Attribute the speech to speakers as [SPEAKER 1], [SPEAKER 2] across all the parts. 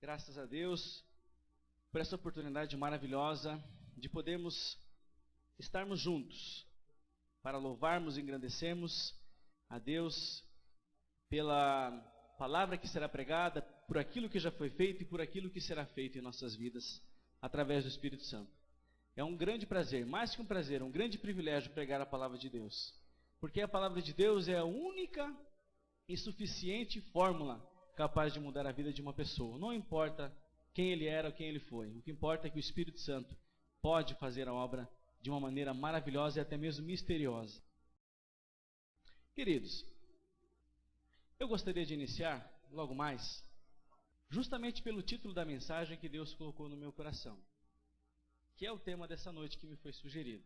[SPEAKER 1] Graças a Deus por essa oportunidade maravilhosa de podermos estarmos juntos para louvarmos e engrandecermos a Deus pela palavra que será pregada, por aquilo que já foi feito e por aquilo que será feito em nossas vidas através do Espírito Santo. É um grande prazer, mais que um prazer, um grande privilégio pregar a palavra de Deus, porque a palavra de Deus é a única e suficiente fórmula capaz de mudar a vida de uma pessoa. Não importa quem ele era ou quem ele foi. O que importa é que o Espírito Santo pode fazer a obra de uma maneira maravilhosa e até mesmo misteriosa. Queridos, eu gostaria de iniciar logo mais, justamente pelo título da mensagem que Deus colocou no meu coração, que é o tema dessa noite que me foi sugerido.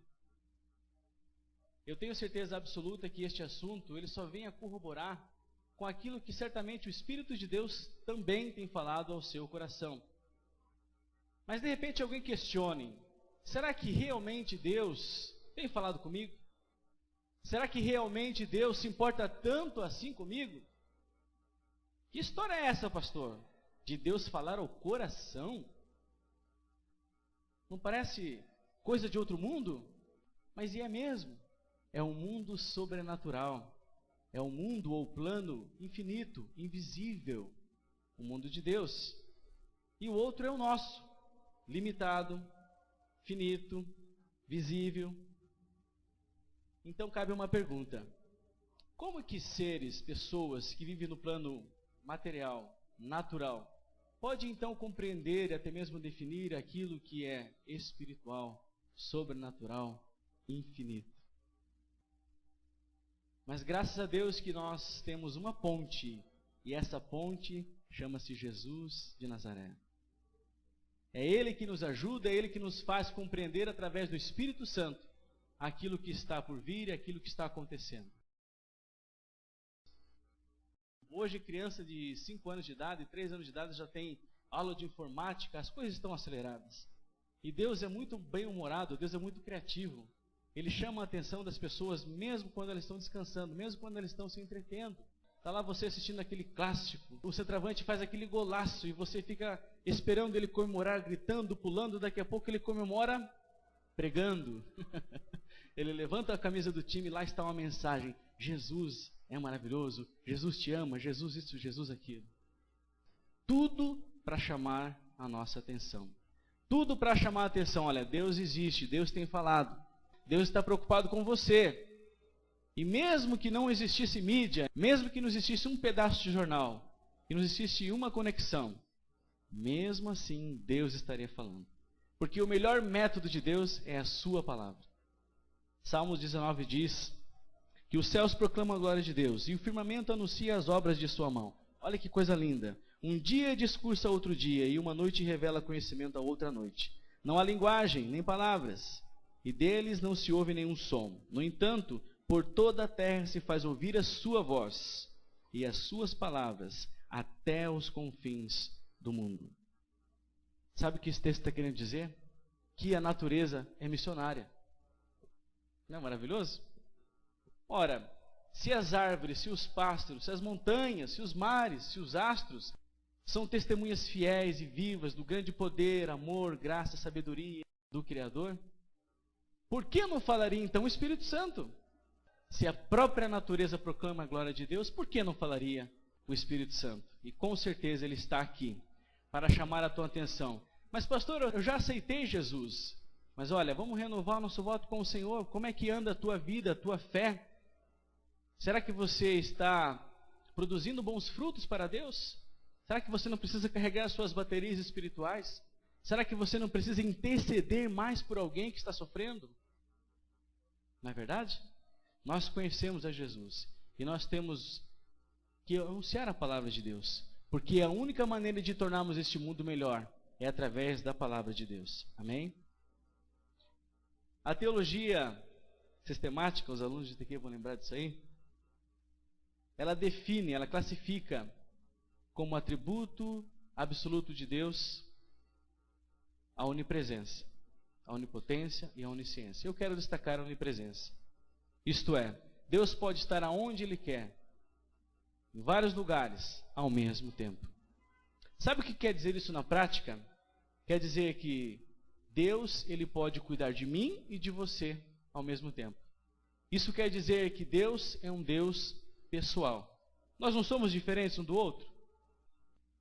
[SPEAKER 1] Eu tenho certeza absoluta que este assunto ele só vem a corroborar com aquilo que certamente o Espírito de Deus também tem falado ao seu coração. Mas de repente alguém questione: será que realmente Deus tem falado comigo? Será que realmente Deus se importa tanto assim comigo? Que história é essa, pastor? De Deus falar ao coração? Não parece coisa de outro mundo? Mas é mesmo. É um mundo sobrenatural. É um mundo ou plano infinito, invisível, o mundo de Deus. E o outro é o nosso, limitado, finito, visível. Então cabe uma pergunta: como que seres, pessoas que vivem no plano material, natural, pode então compreender e até mesmo definir aquilo que é espiritual, sobrenatural, infinito? Mas graças a Deus que nós temos uma ponte, e essa ponte chama-se Jesus de Nazaré. É Ele que nos ajuda, é Ele que nos faz compreender através do Espírito Santo aquilo que está por vir e aquilo que está acontecendo. Hoje, criança de 5 anos de idade, 3 anos de idade já tem aula de informática, as coisas estão aceleradas. E Deus é muito bem-humorado, Deus é muito criativo. Ele chama a atenção das pessoas mesmo quando elas estão descansando, mesmo quando elas estão se entretendo. Está lá você assistindo aquele clássico, o centroavante faz aquele golaço e você fica esperando ele comemorar, gritando, pulando, daqui a pouco ele comemora pregando. Ele levanta a camisa do time e lá está uma mensagem: Jesus é maravilhoso, Jesus te ama, Jesus isso, Jesus aquilo. Tudo para chamar a nossa atenção. Tudo para chamar a atenção. Olha, Deus existe, Deus tem falado. Deus está preocupado com você. E mesmo que não existisse mídia, mesmo que não existisse um pedaço de jornal, que não existisse uma conexão, mesmo assim Deus estaria falando. Porque o melhor método de Deus é a sua palavra. Salmos 19 diz que os céus proclamam a glória de Deus e o firmamento anuncia as obras de sua mão. Olha que coisa linda. Um dia discursa a outro dia e uma noite revela conhecimento a outra noite. Não há linguagem, nem palavras, e deles não se ouve nenhum som. No entanto, por toda a terra se faz ouvir a sua voz e as suas palavras até os confins do mundo. Sabe o que esse texto está querendo dizer? Que a natureza é missionária. Não é maravilhoso? Ora, se as árvores, se os pássaros, se as montanhas, se os mares, se os astros são testemunhas fiéis e vivas do grande poder, amor, graça, sabedoria do Criador, por que não falaria então o Espírito Santo? Se a própria natureza proclama a glória de Deus, por que não falaria o Espírito Santo? E com certeza ele está aqui para chamar a tua atenção. Mas pastor, eu já aceitei Jesus. Mas olha, vamos renovar nosso voto com o Senhor. Como é que anda a tua vida, a tua fé? Será que você está produzindo bons frutos para Deus? Será que você não precisa carregar as suas baterias espirituais? Será que você não precisa interceder mais por alguém que está sofrendo? Não é verdade? Nós conhecemos a Jesus e nós temos que anunciar a palavra de Deus, porque a única maneira de tornarmos este mundo melhor é através da palavra de Deus. Amém? A teologia sistemática, os alunos de TQ vão lembrar disso aí, ela define, ela classifica como atributo absoluto de Deus a onipresença, a onipotência e a onisciência. Eu quero destacar a onipresença. Isto é, Deus pode estar aonde Ele quer, em vários lugares, ao mesmo tempo. Sabe o que quer dizer isso na prática? Quer dizer que Deus, Ele pode cuidar de mim e de você ao mesmo tempo. Isso quer dizer que Deus é um Deus pessoal. Nós não somos diferentes um do outro?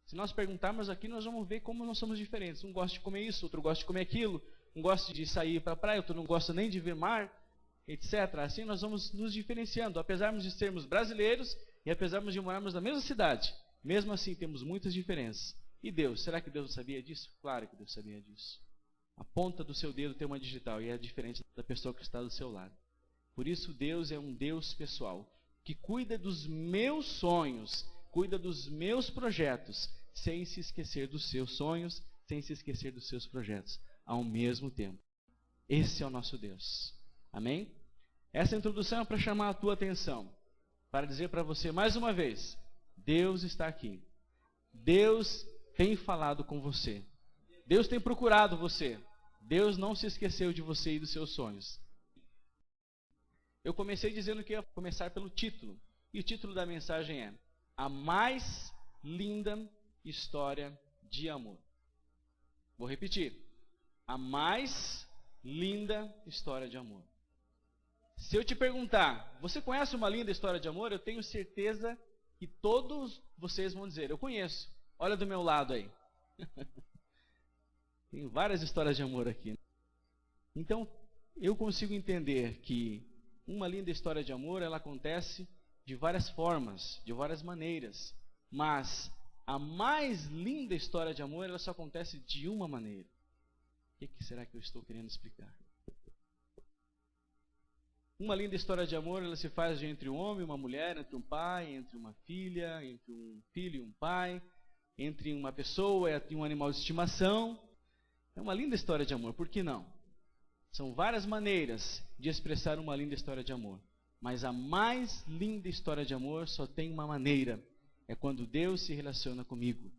[SPEAKER 1] Se nós perguntarmos aqui, nós vamos ver como nós somos diferentes. Um gosta de comer isso, outro gosta de comer aquilo. Um gosta de sair para a praia, outro não gosta nem de ver mar, etc. Assim nós vamos nos diferenciando. Apesar de sermos brasileiros e apesar de morarmos na mesma cidade, mesmo assim temos muitas diferenças. E Deus? Será que Deus sabia disso? Claro que Deus sabia disso. A ponta do seu dedo tem uma digital e é diferente da pessoa que está do seu lado. Por isso Deus é um Deus pessoal, que cuida dos meus sonhos, cuida dos meus projetos, sem se esquecer dos seus sonhos, sem se esquecer dos seus projetos, ao mesmo tempo. Esse é o nosso Deus. Amém? Essa introdução é para chamar a tua atenção, para dizer para você mais uma vez, Deus está aqui. Deus tem falado com você. Deus tem procurado você. Deus não se esqueceu de você e dos seus sonhos. Eu comecei dizendo que ia começar pelo título. E o título da mensagem é A Mais Linda História de Amor. Vou repetir. A mais linda história de amor. Se eu te perguntar, você conhece uma linda história de amor? Eu tenho certeza que todos vocês vão dizer, eu conheço. Olha do meu lado aí. Tem várias histórias de amor aqui. Então, eu consigo entender que uma linda história de amor, ela acontece de várias formas, de várias maneiras. Mas a mais linda história de amor, ela só acontece de uma maneira. O que será que eu estou querendo explicar? Uma linda história de amor, ela se faz entre um homem e uma mulher, entre um pai, entre uma filha, entre um filho e um pai, entre uma pessoa e um animal de estimação. É uma linda história de amor, por que não? São várias maneiras de expressar uma linda história de amor. Mas a mais linda história de amor só tem uma maneira. É quando Deus se relaciona comigo.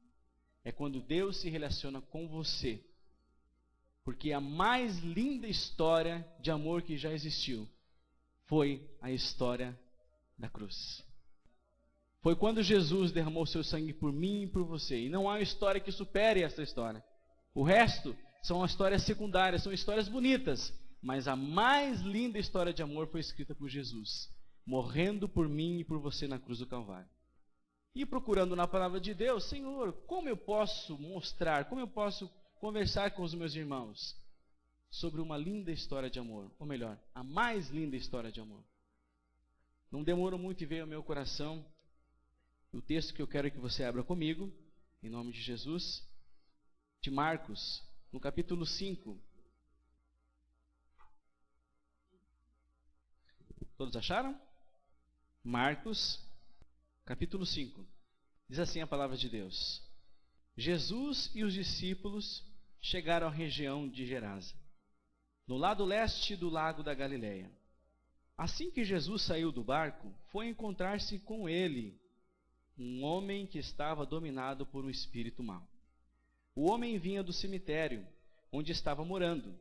[SPEAKER 1] É quando Deus se relaciona com você. Porque a mais linda história de amor que já existiu foi a história da cruz. Foi quando Jesus derramou seu sangue por mim e por você. E não há uma história que supere essa história. O resto são histórias secundárias, são histórias bonitas. Mas a mais linda história de amor foi escrita por Jesus, morrendo por mim e por você na cruz do Calvário. E procurando na palavra de Deus, Senhor, como eu posso mostrar, como eu posso conversar com os meus irmãos sobre uma linda história de amor? Ou melhor, a mais linda história de amor. Não demorou muito e veio ao meu coração o texto que eu quero que você abra comigo, em nome de Jesus, de Marcos, no capítulo 5. Todos acharam? Marcos, capítulo 5. Diz assim a palavra de Deus. Jesus e os discípulos chegaram à região de Gerasa, no lado leste do lago da Galileia. Assim que Jesus saiu do barco, foi encontrar-se com ele um homem que estava dominado por um espírito mau. O homem vinha do cemitério, onde estava morando.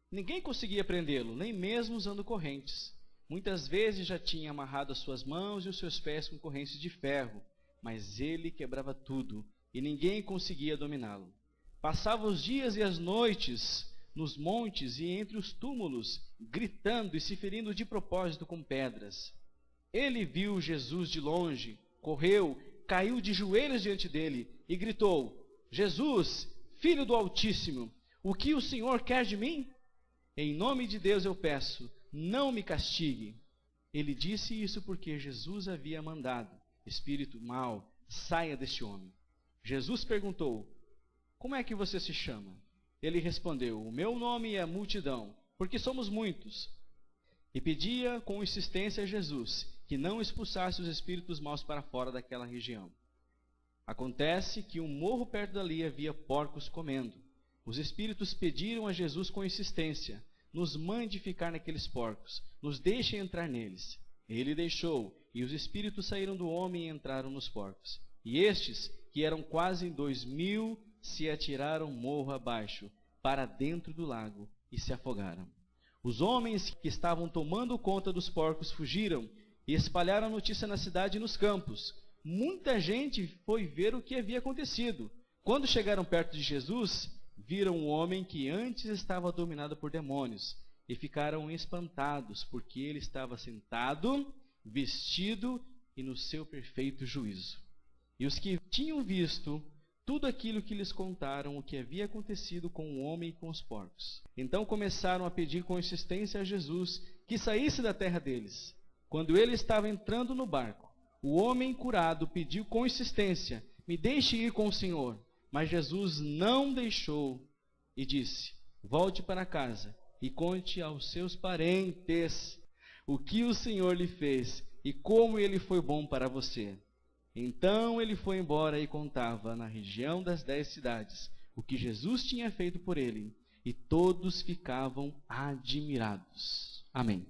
[SPEAKER 1] Ninguém conseguia prendê-lo, nem mesmo usando correntes. Muitas vezes já tinha amarrado as suas mãos e os seus pés com correntes de ferro, mas ele quebrava tudo, e ninguém conseguia dominá-lo. Passava os dias e as noites nos montes e entre os túmulos, gritando e se ferindo de propósito com pedras. Ele viu Jesus de longe, correu, caiu de joelhos diante dele e gritou: Jesus, Filho do Altíssimo, o que o Senhor quer de mim? Em nome de Deus eu peço, não me castigue. Ele disse isso porque Jesus havia mandado: espírito mau, saia deste homem. Jesus perguntou: como é que você se chama? Ele respondeu: o meu nome é Multidão, porque somos muitos. E pedia com insistência a Jesus que não expulsasse os espíritos maus para fora daquela região. Acontece que um morro perto dali havia porcos comendo. Os espíritos pediram a Jesus com insistência: nos mande ficar naqueles porcos, nos deixe entrar neles. Ele deixou, e os espíritos saíram do homem e entraram nos porcos. E estes, que eram quase 2.000, se atiraram morro abaixo, para dentro do lago, e se afogaram. Os homens que estavam tomando conta dos porcos fugiram, e espalharam a notícia na cidade e nos campos. Muita gente foi ver o que havia acontecido. Quando chegaram perto de Jesus, viram um homem que antes estava dominado por demônios e ficaram espantados, porque ele estava sentado, vestido e no seu perfeito juízo. E os que tinham visto tudo aquilo que lhes contaram, o que havia acontecido com o homem e com os porcos. Então começaram a pedir com insistência a Jesus que saísse da terra deles. Quando ele estava entrando no barco, o homem curado pediu com insistência: me deixe ir com o Senhor. Mas Jesus não deixou e disse: volte para casa e conte aos seus parentes o que o Senhor lhe fez e como ele foi bom para você. Então ele foi embora e contava na região das 10 cidades o que Jesus tinha feito por ele, e todos ficavam admirados. Amém.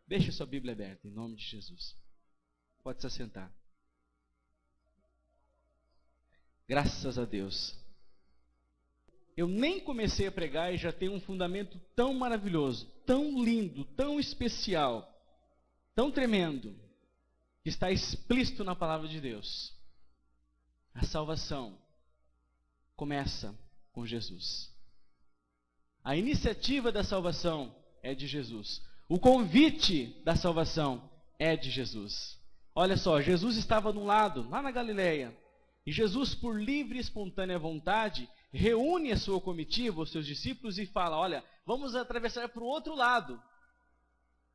[SPEAKER 1] Deixe sua Bíblia aberta, em nome de Jesus. Pode se assentar. Graças a Deus. Eu nem comecei a pregar e já tem um fundamento tão maravilhoso, tão lindo, tão especial, tão tremendo, que está explícito na palavra de Deus. A salvação começa com Jesus. A iniciativa da salvação é de Jesus. O convite da salvação é de Jesus. Olha só, Jesus estava num lado, lá na Galileia, e Jesus, por livre e espontânea vontade, reúne a sua comitiva, os seus discípulos, e fala: olha, vamos atravessar para o outro lado.